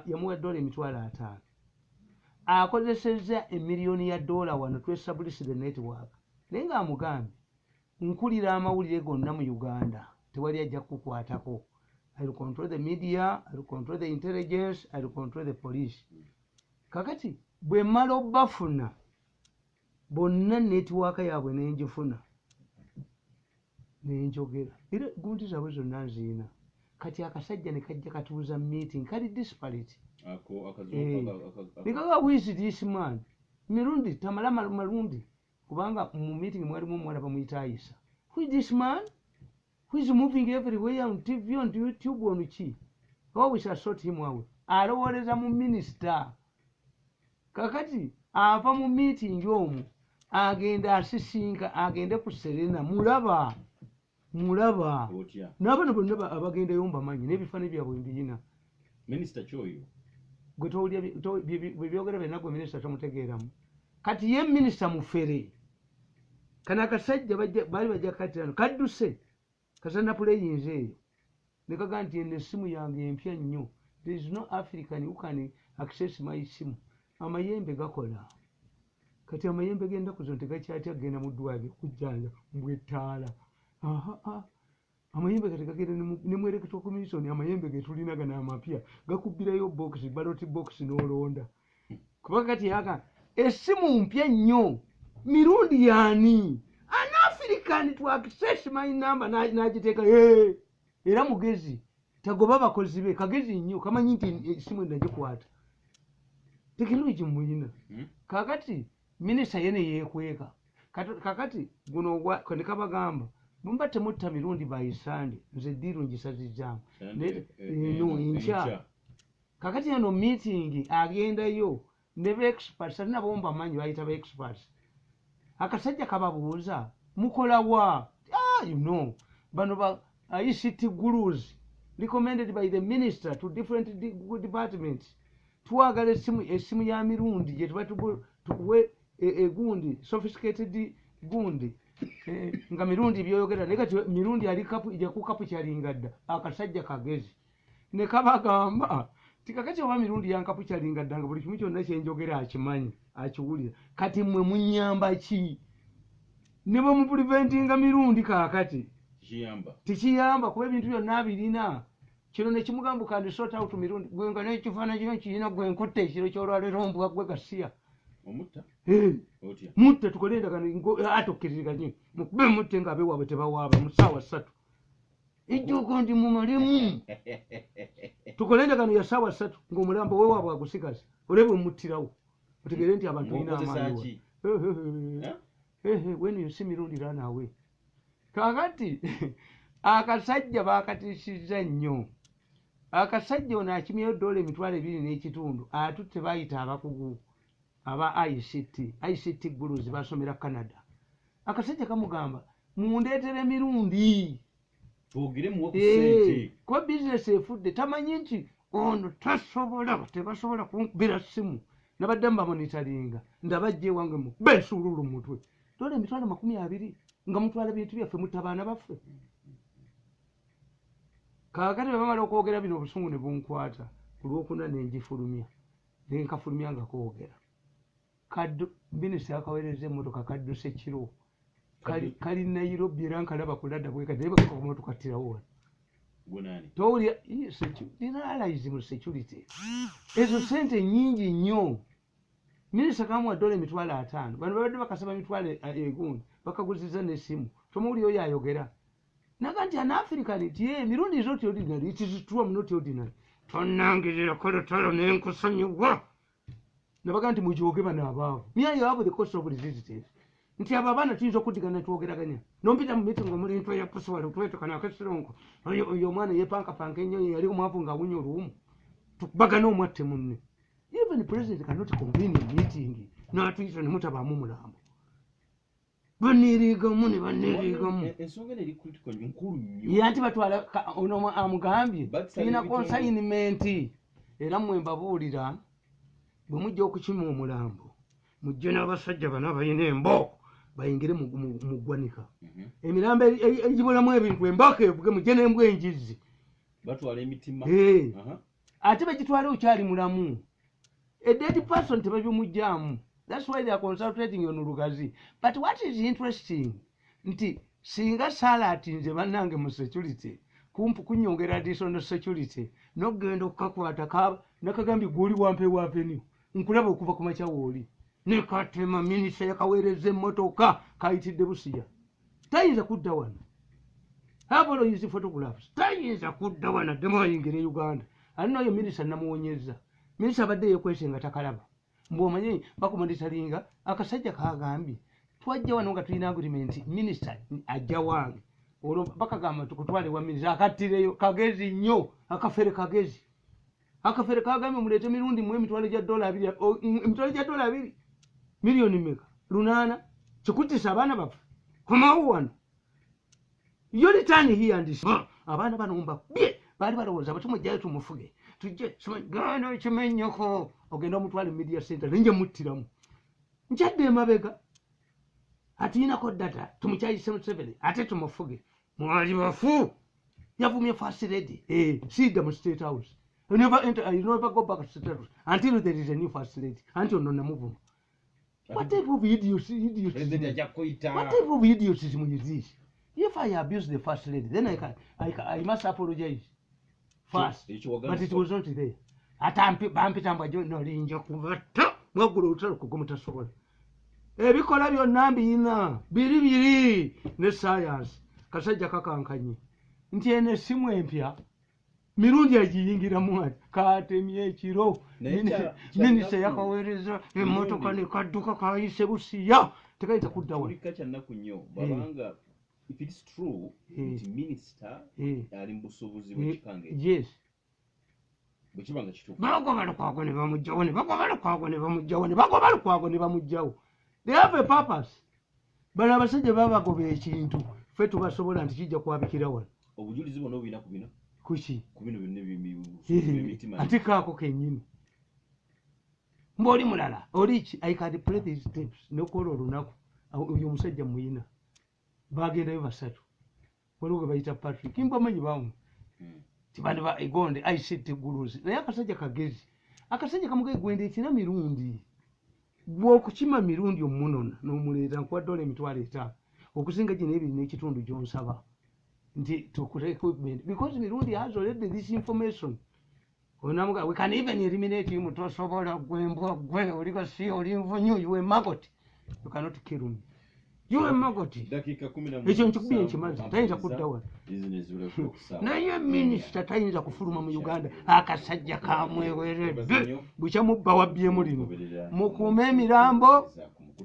yamuwa $5,000 akozesezza $1 million wano twestablish the network naye ng'amugambye nkulira amawulire gonna mu Uganda tewali ajja kukwatako. I will control the media, I will control the intelligence, I will control the police. Kakati bwe mmala obbafuna bonna network yaabwe nenjifuna nenjogera era gundi zaabwe zonna nziina kati akasajja ne kajja katuuza meeting kali disparate nikaga who is this man mirundi tamala malundi kubanga mu meeting mwalimu omwana bamuyita Aisha. Who is this man who is moving everywhere on TV, on YouTube, on chi? Oh, we shall sort him out. Alowoleza mu minister kakati ava mu meeting yomu agenda asisinka agende ku Serena mulaba n'abana bonna abagenda yomba manyi n'ebifaananyi byabwe mbiyina Minister Choyo gwe towulira bwe byogera byonna gwe minisita tomutegeeramu kati ye minisita mufere kana akasajja baali bajja katirano kadduse kasana puleyinze eyo ne kaga nti eno essimu yange empya nnyo. There is no African who can access my simu. Amayembe gakola kati amayembe genda kuzo tegakyatya genda mu ddwaliro kujjanja mbwetaala amayembe kati gagenda ne mwereketo commission amayembe getulina gana amapya gakubbirayo box ballot box n'olonda kuba kati yaka essimu mpya nnyo mirundi yani an African to access my number n'agiteeka era mugezi tagoba abakozi be kagezi nnyo kamanyi nti essimu ndagikwata tekinologi muyina kakati minisita yene yeekweka kakati guno kwe kabagamba mumba temutta mirundi bayisande nze ddiiro ngisazizaamu nkya kakati eno meeting agendayo ne ba-experts alina bomba manyi bayita ba-experts akasajja kababuuza mukolawa you know bano ba ICT gurus recommended by the minister to different departments twagala essimu ya mirundi gye tuwe egundi sophisticated gundi nga mirundi byoyogera naye kati mirundi ali kapu ija ku kapu kyalingadda akasajja kagezi ne kabagamba tikakati oba mirundi yankapu kyalingadda nga buli kimu kyonna kyenjogera akimanyi akiwulira kati mmwe munyamba ki ne bwe mupreventinga mirundi kakati tikiyamba kuba ebintu byonna abirina kino nekimugamba kandi sort out mirundi gwenga nekifaananyi kino kirina gwenkotta ekiro kyolwaleero mbwa gwe gasiya mutte tukole endagano atokkiriziganye mukube mutte nga abewaabwe tebawaaba mu ssaawa 3 ejjoko ndi mumalimu tukole endagano ya ssaawa 3 ng'omulambo wewaabwe agusigaza olebe muttirawo otegere nti abantu balina amaanyi when you see mirundi run away kakati akasajja baakatiisizza nnyo akasajja ono akimyeyo $2.2 atutte baayita abakugu aba ICT gurus basomera Canada. Akasajja kamugamba mundeetere mirundi tugire muwe ku ssente kuba bizinesi efudde tamanyi nti ono tebasobola kunkubira ssimu nabadde mbamonitaringa ndabajja ewange mu beesuululu mu mutwe $20 nga mutwala bintu byaffe mutabaana baffe kaakati bwe bamala okwogera bino obusungu ne bunkwata ku lwokuna nenjifulumya nenkafulumya nga koogera kaddu minisita yakaweereza emmotoka kadduse kiro kali Nairobi era nkalaba kuladda bweka naye bakakoma tukattirawo wano towulya linalize mu security ezo sente nnyingi nnyo minisita kamuwa $5,000 bano babadde bakasaba mitwalo egundi bakaguziza n'essimu tomuwulira oyo ayogera naga nti an African ti mirundi is not ordinary, it is true, I'm not ordinary. Tonangirira kolotalo nenkusonyiwa nabaga nti mujoge bana abaavu niyo yabo the cost of resistance nti aba bana tuyinza okuddigana twogeraganya nompita mu meeting omuli ntwa ya puswala twete kana akasironko oyo mwana yepanka ennyo yali omwavu ng'awunya oluwumu tukubagana omwatte munne. Even the president cannot convene a meeting n'atuyita ne mutabaamu mulambo banirigamu ne banirigamu ensonga eri critical nkulu nnyo yanti batwala ono amugambye tulina consignment era mmwe mbabuulira bwe mujja okukima omulambo mujje n'abasajja bano abalina embo bayingire mu ggwanika emirambo egibulamu ebintu embaka evuge mujje n'embwa enjizzi batwala emitima ate bagitwale okyali mulamu. A dead person tebabimugyamu. That's why they are concentrating on Lugazi. But what is interesting nti singa sala atinze bannange mu security kumpu kunyongera additional security nogenda okukakwata nakagambye gwoli wampeewo avenue nkulaba okuva ku makya wooli ne katema minisita yakaweereza emmotoka kayitidde Busiya tayinza kudda wano. Habolo yizi photographs tayinza kudda wano addemu ayingira Uganda. Alinayo minisita namuwonyeza. Minisita abadde yeekwese nga takalaba mbw'omanyi bakumonitalinga akasajja kagambye twajja wano nga tulina agreement minisita ajja wange olwo bakagamba tukutwale wa minisita akattireyo kagezi nnyo akafere kagezi akafere kagambye muleete mirundi mu emitwalo gya $2 miliyoni meka lunaana kikuttisa abaana baffe komawo wano yo return here and abaana banomba bye baali balowooza batumujjayo tumufuge tujje gano ekimenyeko ogenda omutwale media center nenje muttiramu nkyadde emabega atiinako data tumukyayise mu 7 ate tumufuge mwali bafu yavumye first lady sidda mu state house. You never go back to state house until there is a new first lady until no namuvuma. What type of idiocy is this? If I abuse the first lady, then I must apologize first. But it was not there. Bampitamba no linja kuvata mwagula utalo kugomutasobola. Ebikola byonna mbiyina biri ne science kasajja kakankanye nti ene essimu empya mirundi agiyingiramu ati katemye ekiro minisita yakaweereza emmotoka ne kadduka kayise Busiya tekayita kudda wano. Kyannaku nnyo babanga if it's true nti minisita ali mu busobozi bw'ekikange. Yes. Bwekibanga kituufu bagoba lukwago ne bamugjawo ne bagoba lukwago ne bamugjawo ne bagoba lukwago ne bamugjawo. They have a purpose. Bano abasajja babagoba ekintu ffe tubasobola nti kijja kwabikira wano. Obujulizi bwonna obulina ku bino kuki ku bino byonna by'emitima ate kaako kennyini mb'oli mulala oliki I can play these tapes n'okukola olunaku oyo omusajja muyina bagendayo basatu waliwo gwe bayita Patrick mbamanyi bamu tibandi ba egonde ICT guluzi naye akasajja kagezi akasajja kamugee gwenda ekina mirundi gw'okukima mirundi omunona n'omuleeta nkuwa $5 okusinga gino ebiri n'ekitundu gy'onsaba nti tukule equipment because mirundi has already this information. Onamuga we can even eliminate him to sobola gwembwa gwe oliko si olinvunyu you a maggot. You cannot kill me. You a maggot. Dakika 10 ekyo nkikubiye nkimaze tayinza kudda wano. Business ule kukusaba. Naye minisita tayinza kufuluma mu Uganda akasajja kamweweredde bukyamuba wabyemu lino mukuume emirambo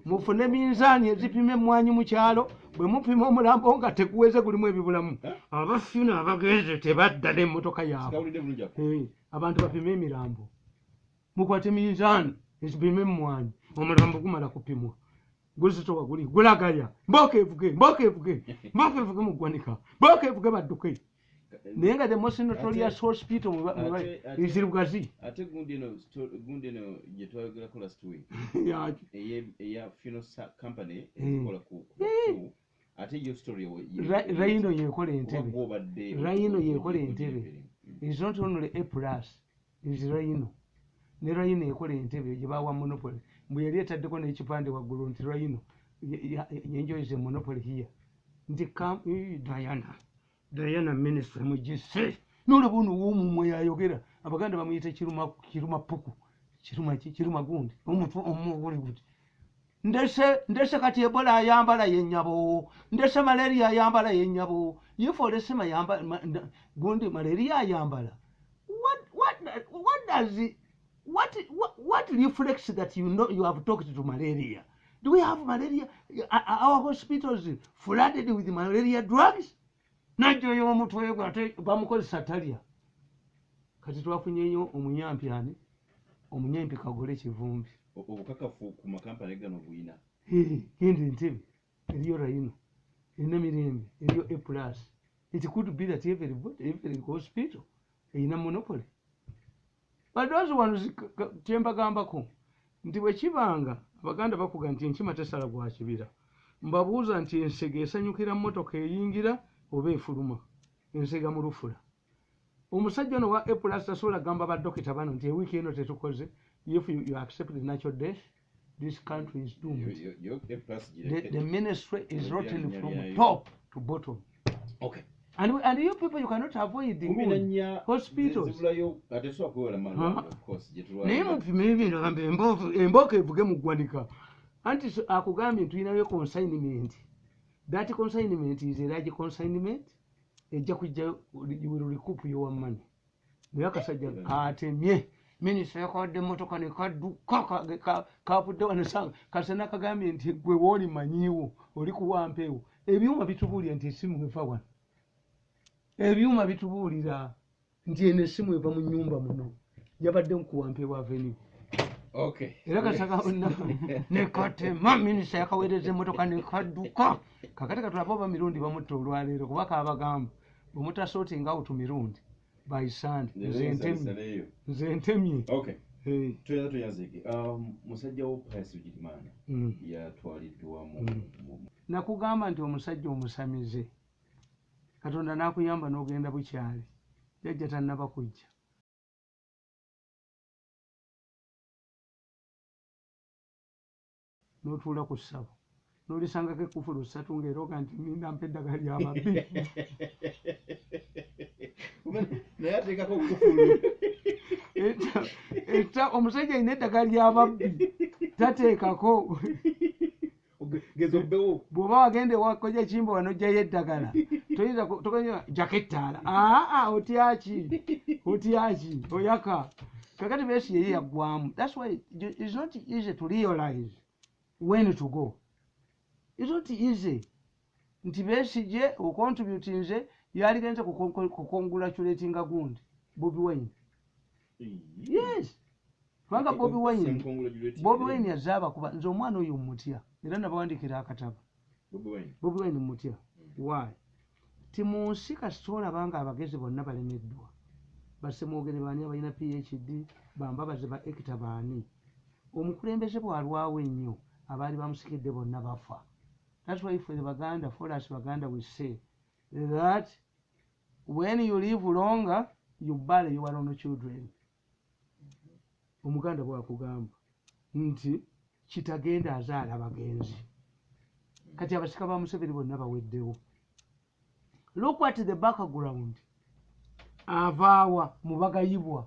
mufune minzaani ezipima emmwanyi mu kyalo bwe mupima omulambo nga teguweze gulimu ebibulamu abafuna abagenze tebadda n'emmotoka yaabwe abantu bapime emirambo mukwate minzaani ezipima emmwanyi omulambo gumala kupimwa guzitowa guli gulagaya mboka evuge mu ggwanika mboka evuge badduke naye nga the most notorious hospital is Lugazi. Ate gundi eno gye twayogerako last week eya funeral company ezikola ku ate yo story Rhino yekola entebe Rhino yekola entebe is not only A plus is Rhino ne Rhino yekola entebe gye bawa monopoly mbwe yali etaddeko n'ekipande waggulu nti Rhino enjoys a monopoly here nti Diana minister mujise n'olaba ono w'omumwe yayogera abaganda bamuyita kiruma puku kiruma gundi omuguli guti ndese kati Ebola ayambala yennyabo ndese malaria ayambala yennyabo yifo olese gundi malaria ayambala what reflects that you know you have talked to malaria? Do we have malaria? Our hospitals flooded with malaria drugs? Najjo y'omutwe gwe ate bamukozesa talya kati twafunye nnyo omunyampi ani omunyampi kagole kivumbi obukakafu ku makampani gano buyina hindi ntebe eriyo Rhino erina mirembe eriyo A plus. It could be that every hospital erina monopoly. But those ones kyembagambako nti bwe kibanga abaganda bakuga nti enkima tesala gwa kibira mbabuuza nti ensege esanyukira mmotoka eyingira oba efuluma ensega mu lufula omusajja ono wa A+ tasobola gamba badokita bano nti ewiiki eno tetukoze. If you accept the natural death, this country is doomed. The ministry is rotten from top to bottom. Okay. And you people, you cannot avoid the hospitals. Naye mupime ebintu gambe embooko evuge mu ggwanika. Anti akugambye tulinayo consignment. That consignment is a large consignment. Ejja kujja you will recoup your money. Naye akasajja atemye. Minisita yakodde emmotoka ne kadduka kapudde wanesanga kasana kagambye nti gwe wooli manyiiwo oli kuwampeewo. Ebyuma bitubuulira nti essimu eva wano. Ebyuma bitubuulira nti eno essimu eva mu nnyumba muno. Yabadde mukuwampeewo avenue. Okay. Era kasaka ne katema minisita yakaweereza emmotoka ne kadduka. Kakati katulaba oba mirundi bamutta olwaleero kuba kaabagamba bwemutasorting out mirundi. By sand. Nze ntemye. Okay. Tuyanzike. Musajja wo Pius Bigirimana yatwaliddwa mu nakugamba nti omusajja omusamize. Katonda n'akuyamba n'ogenda bukyali. Jajja tannaba kujja. N'otuula ku ssabo. N'olisangako ekkufulu ssatu ng'eroga nti ninda mpa eddagala ly'ababbi. Naye ateekako ekkufulu. Omusajja alina eddagala ly'ababbi tateekako. Bw'oba wagenda ewakojja Kimbo wano ojjayo eddagala toyinza tokonya jakettaala. Otyaki oyaka. Kakati Besigye ye yaggwamu. That's why it's not easy to realize when to go. It's not easy. Nti Besigye ocontributinze yaligenze kukongratulatinga gundi Bobi Wine. Yes. Kubanga Bobi Wine yazaaba kuba nze omwana oyo mutya era nabawandikira akatabo. Bobi Wine mutya. Why? Ti mu nsi kasita olabanga abagezi bonna balemeddwa. Basemwogere baani abalina PhD bambabaze ba ekita baani. Omukulembeze bw'alwawo ennyo abaali bamusikidde bonna bafa. That's why for us Baganda we say that when you live longer you bury your own children. Omuganda bw'akugamba nti kitagenda azaala abagenzi. Kati abasika ba Museveni bonna baweddewo. Look at the background. Avaawa mu bagayibwa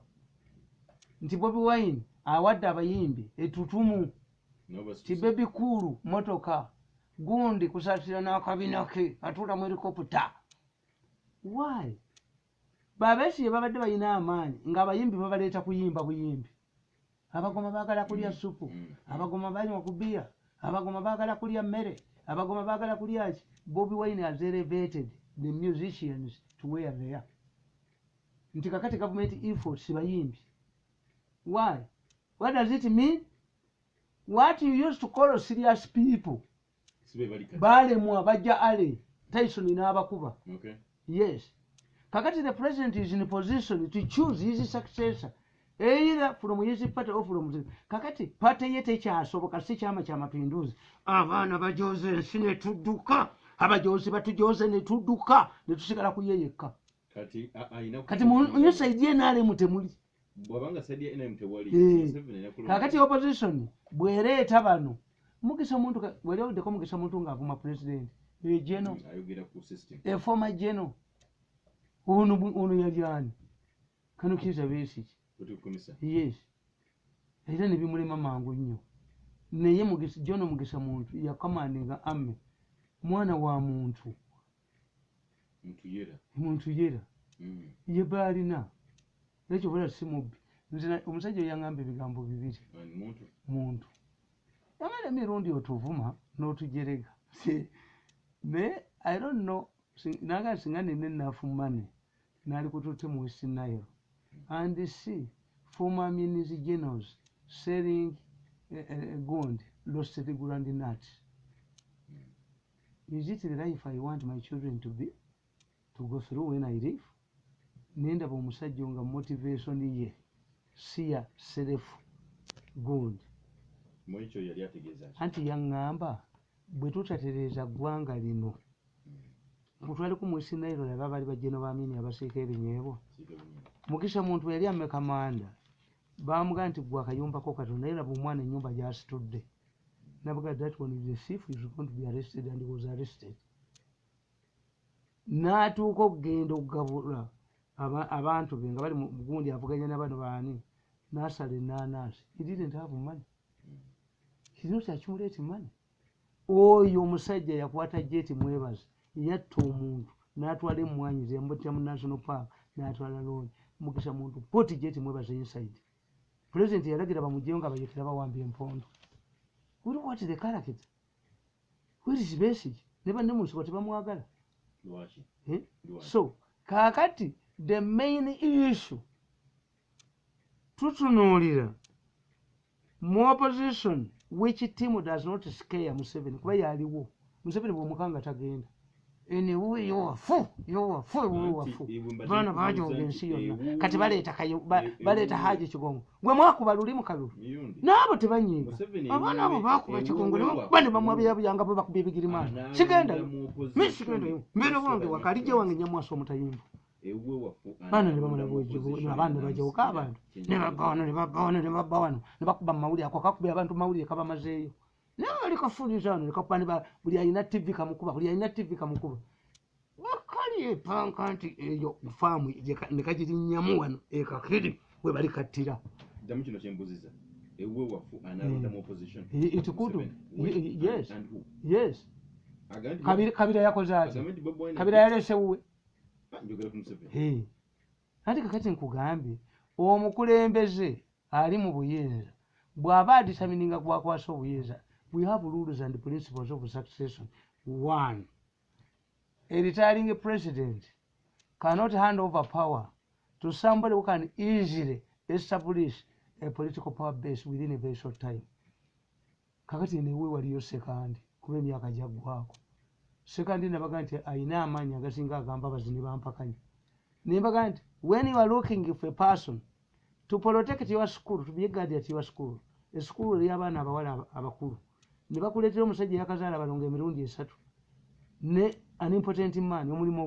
nti Bobi Wine awadde abayimbi etutumu ti Baby Cool motoka gundi kusatira n'akabina ke atuula mu helicopter. Why? Babesigye babadde balina amaanyi ng'abayimbi babaleeta kuyimba buyimbi. Abagoma baagala kulya supu, abagoma banywa ku bbiya, abagoma baagala kulya mmere, abagoma baagala kulya ki. Bobi Wine has elevated the musicians to where they are. Nti kakati government effort si bayimbi. Why? What does it mean? What you used to call serious people. Balemwa bajja ale Tyson n'abakuba. Okay. Yes. Kakati the president is in a position to choose his successor. Either from his party or from the kakati party ye tekyasoboka si kyama kya mapinduzi. Abaana bajoze ensi ne tudduka. Abajozi batujoze ne tudduka ne tusigala kuyeyeka. Kati mu saidi n'ale mutemuli. Bwabanga saidi ene mtewali. Kakati opposition bwereeta bano. Mugisa muntu wali odeko mugisa muntu ngavuma president. General. Ayogera ku system. A former general. Ono yali ani. Kano kiza Besigye. Yes. Era ne bimulema mangu nnyo. Naye mugisa Jono mugisa muntu yakamandinga amme. Mwana wa muntu. Muntu yera. Ye balina. Ekyo bula simubbi. Nze omusajja yangambe ebigambo bibiri. Muntu. Yamala emirundi otuvuma n'otujerega. I don't know. Naga singa nene enough money. Nali kututte mu West Nile. And see former minister generals selling gold, lost the grand nuts. Is it the life I want my children to go through when I live? Nenda b'omusajja nga motivation ye siya self gold. Mwicho yali ategeeza. Anti yaŋŋamba bwe tutatereeza ggwanga lino mutwale ku mwisi nairo laba bali bajeno bamini abasiika ebinyeebo Mugisha muntu yali amme kamanda bamuga nti gwa kayumbako katono naye laba omwana ennyumba gy'asitudde nabuga that one is a thief is going to be arrested and he was arrested n'atuuka okugenda okugabula abantu be nga bali mu gundi avuganya n'abano baani n'asala ennaanansi he didn't have money he did not accumulate money oyo omusajja yakwata jeti mwebazi yatta omuntu n'atwala emmwanyi ze yamutya mu national park n'atwala looni Mugisha muntu poti jeti mwebazi inside president yalagira bamugyeyo nga bayekera bawambye empondo what is the character where is Besigye ne banne mu nsiko tebamwagala so kaakati the main issue tutunuulira mu opposition which team does not scare Museveni kuba yaliwo Museveni bw'omukanga tagenda anyway yowafu baana bajoga ensi yonna kati baleeta Haji Kigongo gwe mwakuba lulimu kalulu naabo tebanyiiga abaana abo bakuba Kigongo nebakuba ne bamwabuyabuyanga bwe bakuba ebigirimaani sigendayo mbeera wange wakalijja wange nyamwasa omutayimbu baana ne bamulaba abaana ne bajawuka abantu ne babba wano ne bakuba mu mawulire ako kakuba abantu mu mawulire kabamazeeyo naye likafulizaano likakuba buli alina TV kamukuba wakali epanka nti eyo faamu ne kagirinyamu wano ekakiri we bali kattira ddamu kino kyembuziza ewe wafu analonda mu opposition it could yes kabira yakoze ati kabira yalese uwe njogera ku Museveni ati kakati nkugambye omukulembeze ali mu buyinza bw'aba determininga gwakwasa obuyinza we have rules and principles of succession. 1. A retiring president cannot hand over power to somebody who can easily establish a political power base within a very short time. Kakati newe waliyo sekandi kuba emyaka gyaggwako sekandi nabaga nti ayina amaanyi agasinga agamba bazini bampakanya nembaga nti when you are looking for a person to protect your school, to be a guard at your school, a school y'abaana abawala abakulu ne bakuleetera omusajja yakazaala balongo emirundi 3 ne an important man omulimu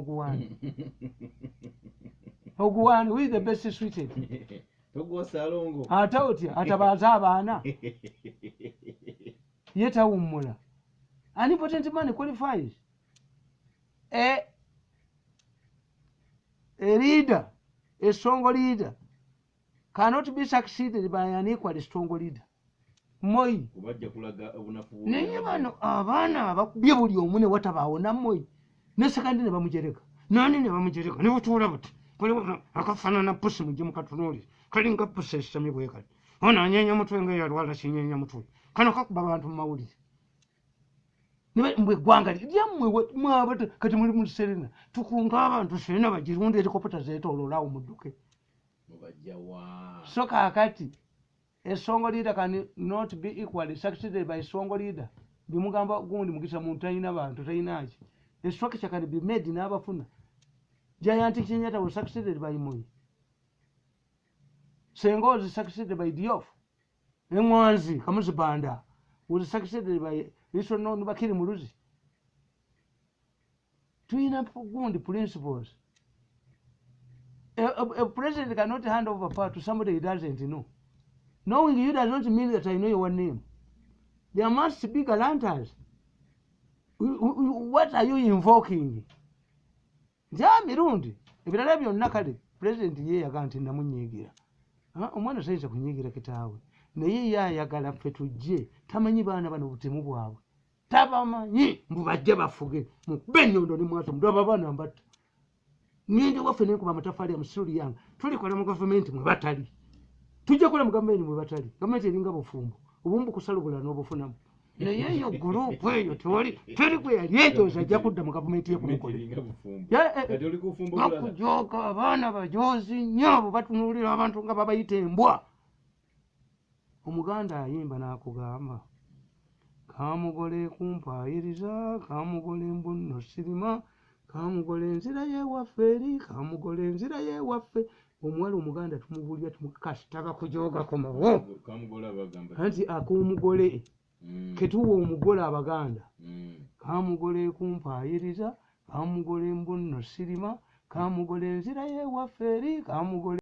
oguwaani who is the best suited togosalongo ate otya atabaaza abaana ye tawummula an important man qualifies a leader, a strong leader cannot be succeeded by an equally strong leader. Moi naye bano abaana abakubye buli omu ne watabaawo na Moi ne sekandi ne bamujereka nani ne bamujereka ne butuula buti akafaanana pusi mujje mukatunuulire kalinga pusi esitami bwe kati ono anyeenya mutwe nga yalwala kinyeenya mutwe kano kakuba abantu mu mawulire mbwe eggwanga lyammwe mwabata kati muli mu Serena tukunga abantu Serena bagirunda helikopita zeetooloola awo mudduke so kaakati a strong leader can not be equally succeeded by a strong leader. Bimugamba gundi Mugisha muntu talina bantu talina ki. A structure can be made n'abafuna. Giant Kenyatta was succeeded by Moi. Sengo was succeeded by Diouf. Mwanzi Kamuzibanda was succeeded by Lisono Bakiri Muluzi. Twina gundi principles. A president cannot hand over power to somebody he doesn't know. Knowing you does not mean that I know your name. There must be guarantors. What are you invoking? Mirundi. Ebirala byonna kale president ye yaga nti namunyiigira. Omwana sayinza kunyiigira kitaawe. Naye ye ayagala ffe tujje tamanyi baana bano butemu bwabwe. Tabamanyi mbu bajje bafuge mukube ennyondo ne mwaso mudaba baana mbatta. Ngende waffe nenkuba amataffaali amusuli yange tulikola mu gavumenti mwe batali. Tujja kola mu gavumenti mwe batali. Gavumenti eringa bufumbo. Obumbu kusalubula n'obufunamu. Naye eyo gurupu eyo teri kwe yali ejooza ajja kudda mu gavumenti ye kumukolera. Bakujooka abaana bajoozi nnyo abo batunuulira abantu nga babayita embwa. Omuganda ayimba n'akugamba kamugole kumpaayiriza kamugole mbunno sirima kamugole enzira y'ewaffe eri kamugole enzira y'ewaffe. Omuwala omuganda tumubulira tumukasitaba kujooga komawo anti ak'omugole ketuwa omugole abaganda kamugole kumpaayiriza kamugole mbunno sirima kamugole enzira yewaffe eri kamugole